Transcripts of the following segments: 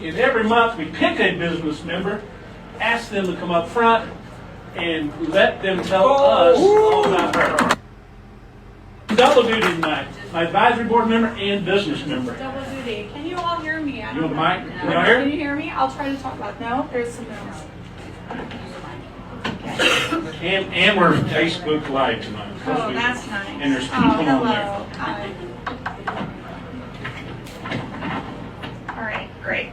And every month we pick a business member, ask them to come up front, and let them tell us all about her. Double duty tonight. My advisory board member and business member. Double duty. Can you all hear me? You want the mic? Can you hear me? I'll try to talk loud. No, there's some noise. Okay. And we're Facebook Live tonight. Oh, that's nice. And there's people on hello. there. Hi. All right, great.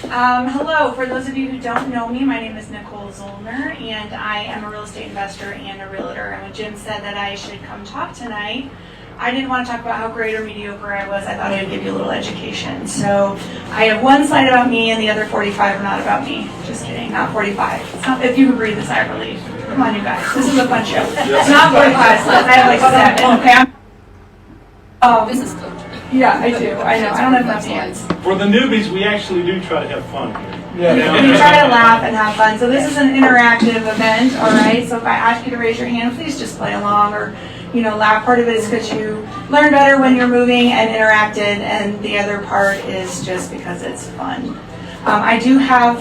Hello, for those of you who don't know me, my name is Nicole Zoellner, and I am a real estate investor and a realtor. And when Jim said that I should come talk tonight, I didn't want to talk about how great or mediocre I was. I thought I would give you a little education. So I have one slide about me, and the other 45 are not about me. Just kidding, not 45. It's not, if you can breathe a sigh of relief. Come on, you guys. This is a fun show. It's not 45 slides. I have like 7. Okay. Business coach. Yeah, I do. I know. I don't have enough hands. For the newbies, we actually do try to have fun here. We try to laugh and have fun. So this is an interactive event, all right? So if I ask you to raise your hand, please just play along or, laugh. Part of it is because you learn better when you're moving and interacted, and the other part is just because it's fun. I do have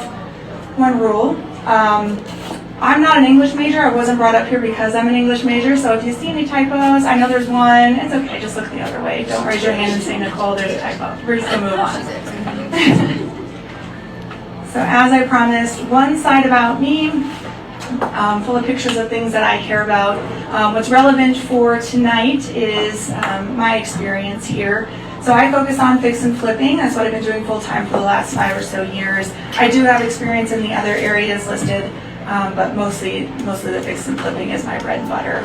one rule. I'm not an English major. I wasn't brought up here because I'm an English major, so if you see any typos, I know there's one. It's okay. Just look the other way. Don't raise your hand and say, Nicole, there's a typo. We're just going to move on. So as I promised, one side about me, full of pictures of things that I care about. What's relevant for tonight is my experience here. So I focus on fix and flipping. That's what I've been doing full time for the last 5 or so years. I do have experience in the other areas listed, but mostly the fix and flipping is my bread and butter.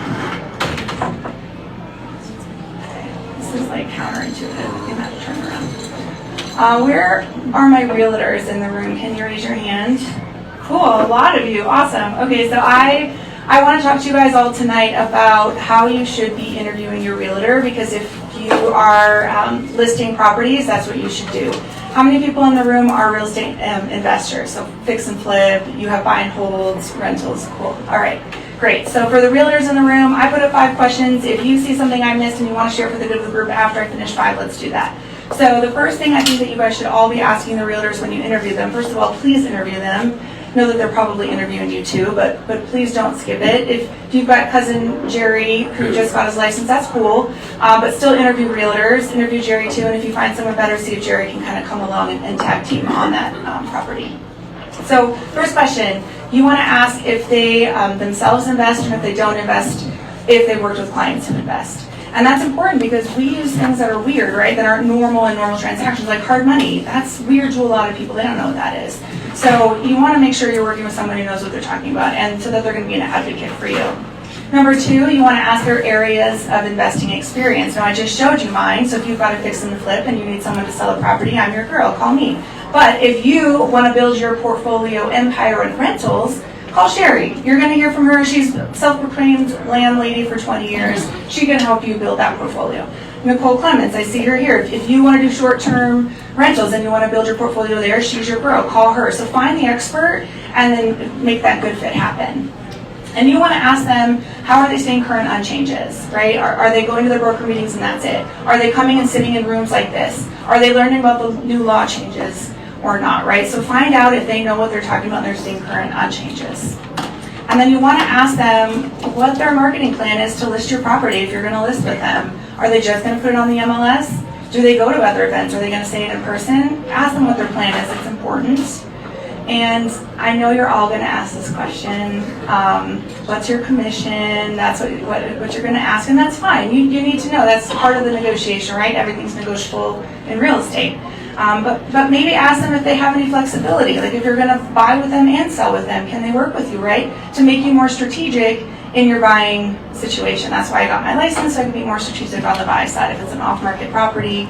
Okay. This is like counterintuitive. I'm gonna have to turn around. Where are my realtors in the room? Can you raise your hand? Cool, a lot of you, awesome. Okay, so I want to talk to you guys all tonight about how you should be interviewing your realtor, because if you are listing properties, that's what you should do. How many people in the room are real estate investors? So fix and flip, you have buy and holds, rentals, cool. All right, great. So for the realtors in the room, I put up 5 questions. If you see something I missed and you want to share for the good of the group after I finish 5, let's do that. So the first thing I think that you guys should all be asking the realtors when you interview them, first of all, please interview them. Know that they're probably interviewing you too, but please don't skip it. If you've got cousin Jerry who just got his license, that's cool, but still interview realtors, interview Jerry too, and if you find someone better, see if Jerry can kind of come along and tag team on that property. So first question, you want to ask if they themselves invest, and if they don't invest, if they worked with clients who invest. And that's important because we use things that are weird, right? That aren't normal in normal transactions, like hard money. That's weird to a lot of people. They don't know what that is. So you want to make sure you're working with someone who knows what they're talking about, and so that they're going to be an advocate for you. Number 2, you want to ask their areas of investing experience. Now, I just showed you mine, so if you've got a fix and flip and you need someone to sell a property, I'm your girl. Call me. But if you want to build your portfolio empire in rentals, call Sherry. You're going to hear from her. She's self-proclaimed landlady for 20 years. She can help you build that portfolio. Nicole Clements, I see her here. If you want to do short-term rentals and you want to build your portfolio there, she's your girl. Call her. So find the expert and then make that good fit happen. And you want to ask them, how are they staying current on changes, right? Are they going to their broker meetings and that's it? Are they coming and sitting in rooms like this? Are they learning about the new law changes or not, right? So find out if they know what they're talking about and they're staying current on changes. And then you want to ask them what their marketing plan is to list your property if you're going to list with them. Are they just going to put it on the MLS? Do they go to other events? Are they going to say it in person? Ask them what their plan is. It's important. And I know you're all going to ask this question. What's your commission? That's what you're going to ask, and that's fine. You need to know. That's part of the negotiation, right? Everything's negotiable in real estate. But maybe ask them if they have any flexibility. Like if you're going to buy with them and sell with them, can they work with you, right? To make you more strategic in your buying situation. That's why I got my license, so I can be more strategic on the buy side. If it's an off-market property,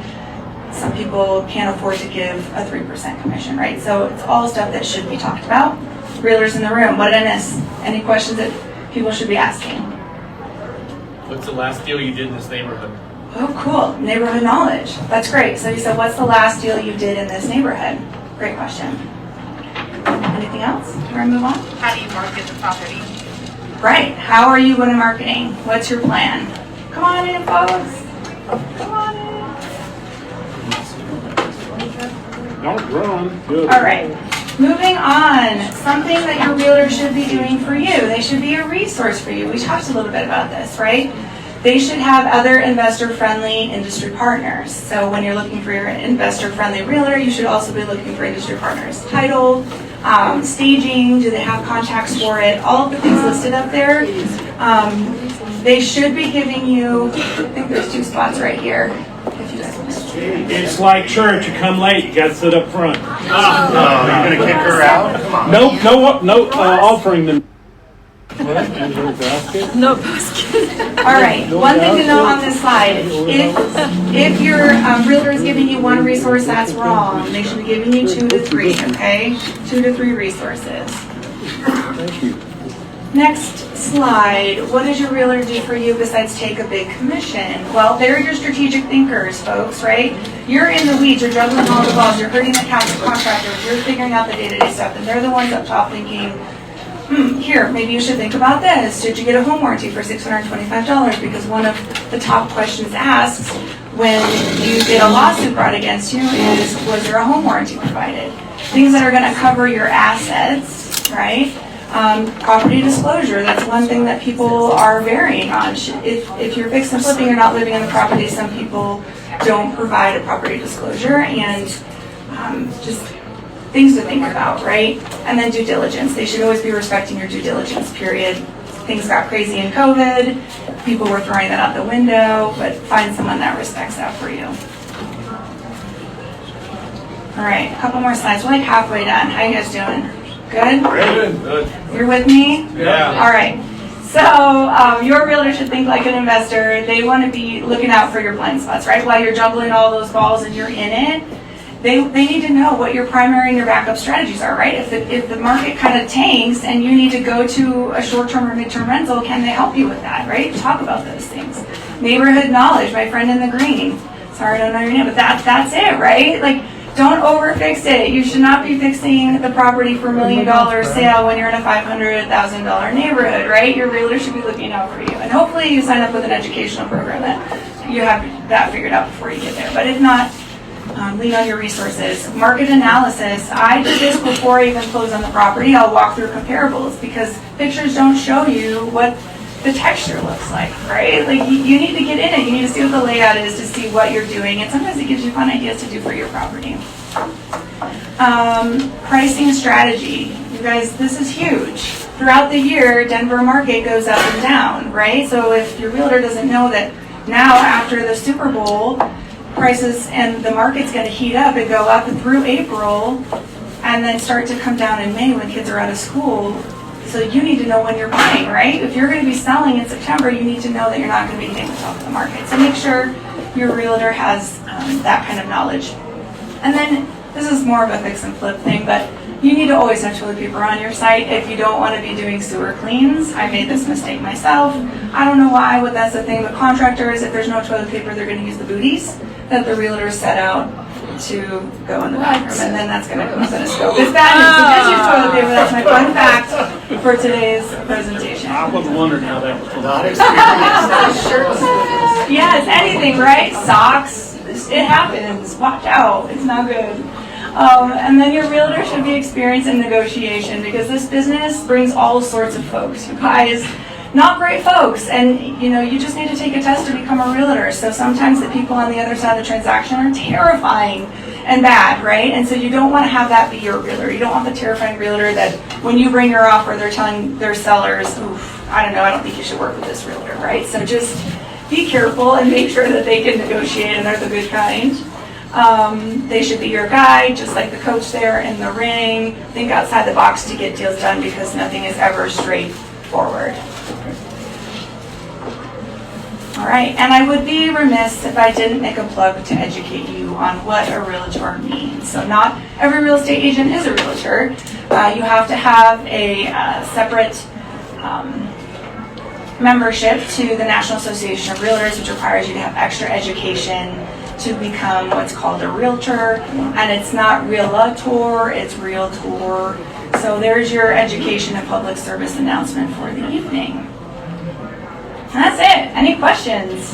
some people can't afford to give a 3% commission, right? So it's all stuff that should be talked about. Realtors in the room, what did I miss? Any questions that people should be asking? What's the last deal you did in this neighborhood? Oh, cool. Neighborhood knowledge. That's great. So you said, what's the last deal you did in this neighborhood? Great question. Anything else? We're going to move on? How do you market the property? Right. How are you going to marketing? What's your plan? Come on in, folks. Come on in. Don't run. Good. All right. Moving on, something that your realtor should be doing for you. They should be a resource for you. We talked a little bit about this, right? They should have other investor-friendly industry partners. So when you're looking for your investor-friendly realtor, you should also be looking for industry partners. Title, staging, do they have contacts for it? All of the things listed up there. They should be giving you, I think there's 2 spots right here. If you guys want to. It's like church. You come late, you got to sit up front. Oh, you're gonna kick her out? Come on. No offering them. No basket. All right, one thing to note on this slide, if your realtor is giving you 1 resource, that's wrong. They should be giving you 2 to 3, okay? 2 to 3 resources. Thank you. Next slide, what does your realtor do for you besides take a big commission? Well, they're your strategic thinkers, folks, right? You're in the weeds, you're juggling all the balls, you're hurting the contractors, you're figuring out the day-to-day stuff, and they're the ones up top thinking, here, maybe you should think about this. Should you get a home warranty for $625? Because one of the top questions asked when you get a lawsuit brought against you is, was there a home warranty provided? Things that are going to cover your assets, right? Property disclosure, that's one thing that people are varying on. If you're fixing and flipping, you're not living in the property, some people don't provide a property disclosure, and just things to think about, right? And then due diligence. They should always be respecting your due diligence, period. Things got crazy in COVID. People were throwing that out the window, but find someone that respects that for you. All right, a couple more slides. We're like halfway done. How you guys doing? Good? Good. You're with me? Yeah. All right. So your realtor should think like an investor. They want to be looking out for your blind spots, right? While you're juggling all those balls and you're in it, they need to know what your primary and your backup strategies are, right? If the market kind of tanks and you need to go to a short-term or mid-term rental, can they help you with that, right? Talk about those things. Neighborhood knowledge, my friend in the green. Sorry, I don't know your name, but that's it, right? Like, don't overfix it. You should not be fixing the property for $1 million sale when you're in a $500,000 neighborhood, right? Your realtor should be looking out for you. And hopefully you sign up with an educational program that you have that figured out before you get there. But if not, lean on your resources. Market analysis. I do this before I even close on the property. I'll walk through comparables because pictures don't show you what the texture looks like, right? Like you need to get in it. You need to see what the layout is to see what you're doing. And sometimes it gives you fun ideas to do for your property. Pricing strategy. You guys, this is huge. Throughout the year, Denver market goes up and down, right? So if your realtor doesn't know that now after the Super Bowl, prices and the market's going to heat up and go up through April and then start to come down in May when kids are out of school. So you need to know when you're buying, right? If you're going to be selling in September, you need to know that you're not going to be hitting the top of the market. So make sure your realtor has that kind of knowledge. And then this is more of a fix and flip thing, but you need to always have toilet paper on your site if you don't want to be doing sewer cleans. I made this mistake myself. I don't know why, but that's the thing with contractors. If there's no toilet paper, they're going to use the booties that the realtor set out to go in the bathroom, and then that's going to come up in a scope. It's bad news, so just use toilet paper. That's my fun fact for today's presentation. I was wondering how that was going Not experienced. Yeah, it's anything, right? Socks. It happens. Watch out. It's not good. And then your realtor should be experienced in negotiation because this business brings all sorts of folks. You guys, not great folks, and you just need to take a test to become a realtor. So sometimes the people on the other side of the transaction are terrifying and bad, right? And so you don't want to have that be your realtor. You don't want the terrifying realtor that when you bring your offer, they're telling their sellers, oof, I don't know, I don't think you should work with this realtor, right? So just be careful and make sure that they can negotiate and they're the good kind. They should be your guide, just like the coach there in the ring. Think outside the box to get deals done because nothing is ever straightforward. All right, and I would be remiss if I didn't make a plug to educate you on what a realtor means. So not every real estate agent is a realtor. You have to have a separate membership to the National Association of Realtors, which requires you to have extra education to become what's called a realtor. And it's not realtor, it's realtor. So there's your education and public service announcement for the evening. And that's it. Any questions?